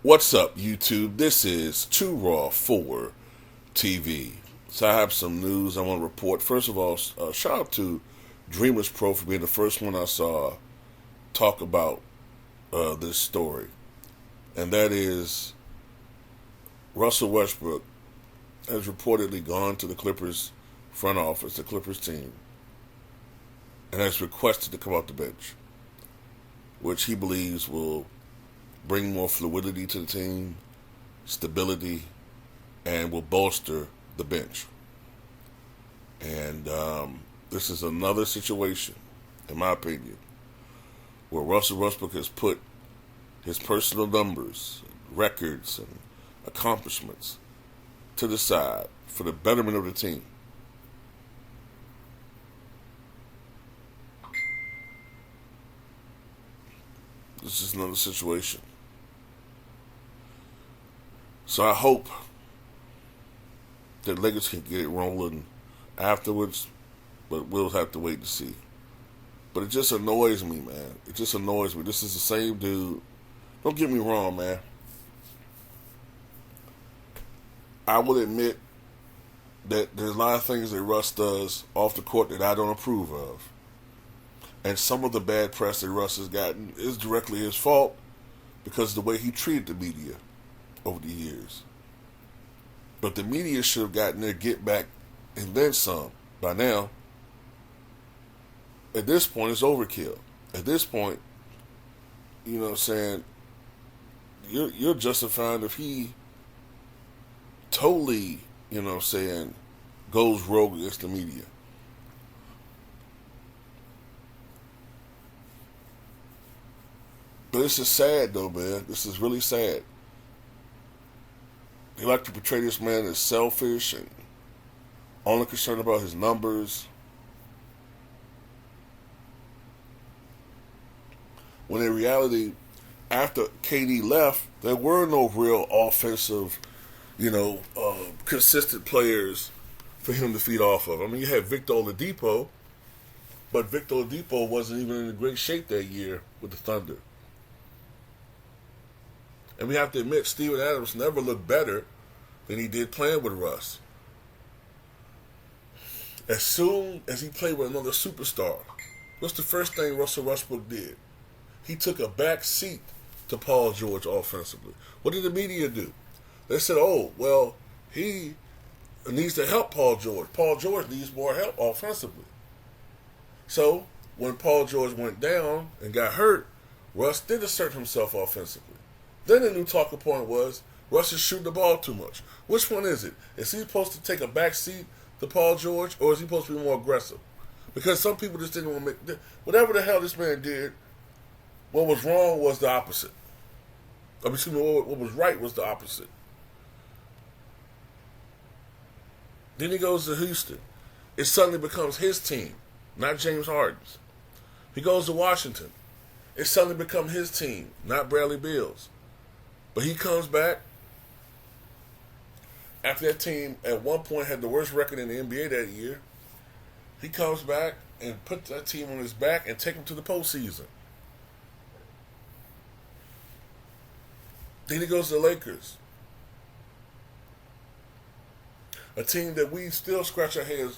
What's up, YouTube? This is Too Raw for TV. So I have some news I want to report. First of all, shout out to Dreamers Pro for being the first one I saw talk about this story. And that is Russell Westbrook has reportedly gone to the Clippers front office, the Clippers team, and has requested to come off the bench, which he believes will bring more fluidity to the team, stability, and will bolster the bench. And this is another situation, in my opinion, where Russell Westbrook has put his personal numbers, records, and accomplishments to the side for the betterment of the team. This is another situation. So I hope that Lakers can get it rolling afterwards, but we'll have to wait to see. But it just annoys me, man. It just annoys me. This is the same dude. Don't get me wrong, man. I will admit that there's a lot of things that Russ does off the court that I don't approve of. And some of the bad press that Russ has gotten is directly his fault because of the way he treated the media over the years. But the media should have gotten their get back and then some by now. At this point, it's overkill. At this point, you know what I'm saying, you're justifying if he totally, you know what I'm saying, goes rogue against the media. But this is sad, though, man. This is really sad. They like to portray this man as selfish and only concerned about his numbers, when in reality, after KD left, there were no real offensive, consistent players for him to feed off of. I mean, you had Victor Oladipo, but Victor Oladipo wasn't even in great shape that year with the Thunder. And we have to admit, Steven Adams never looked better than he did playing with Russ. As soon as he played with another superstar, what's the first thing Russell Westbrook did? He took a back seat to Paul George offensively. What did the media do? They said, he needs to help Paul George. Paul George needs more help offensively. So, when Paul George went down and got hurt, Russ did assert himself offensively. Then the new talking point was, Russ is shooting the ball too much. Which one is it? Is he supposed to take a back seat to Paul George, or is he supposed to be more aggressive? Because some people just didn't want to make... Whatever the hell this man did, what was wrong was the opposite. What was right was the opposite. Then he goes to Houston. It suddenly becomes his team, not James Harden's. He goes to Washington. It suddenly becomes his team, not Bradley Beal's. But he comes back after that team at one point had the worst record in the NBA that year. He comes back and puts that team on his back and take them to the postseason. Then he goes to the Lakers, a team that we still scratch our heads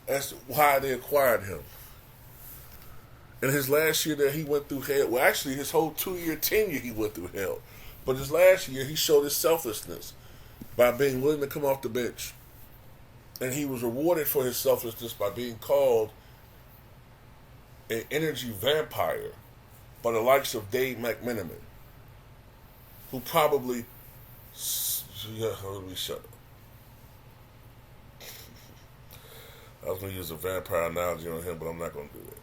as to why they acquired him. In his last year that he went through hell, well, actually his whole 2-year tenure he went through hell. But his last year he showed his selflessness by being willing to come off the bench. And he was rewarded for his selflessness by being called an energy vampire by the likes of Dave McMenamin, who probably... Let me shut up. I was going to use a vampire analogy on him, but I'm not going to do that.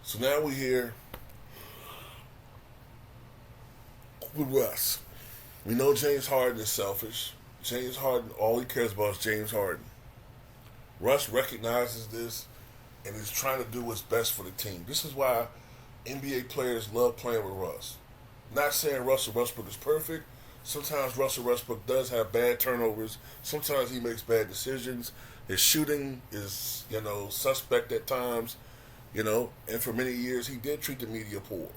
So now we're here with Russ. We know James Harden is selfish. James Harden, all he cares about is James Harden. Russ recognizes this and is trying to do what's best for the team. This is why NBA players love playing with Russ. Not saying Russell Westbrook is perfect, Sometimes Russell Westbrook does have bad turnovers. Sometimes he makes bad decisions. His shooting is, suspect at times. And for many years he did treat the media poor.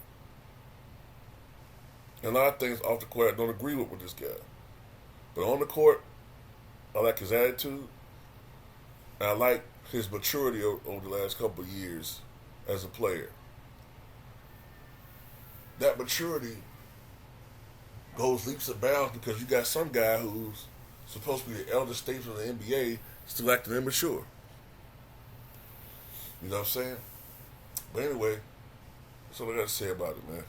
And a lot of things off the court I don't agree with this guy. But on the court, I like his attitude. And I like his maturity over the last couple of years as a player. That maturity goes leaps and bounds because you got some guy who's supposed to be the elder statesman of the NBA still acting immature. You know what I'm saying? But anyway, that's all I got to say about it, man.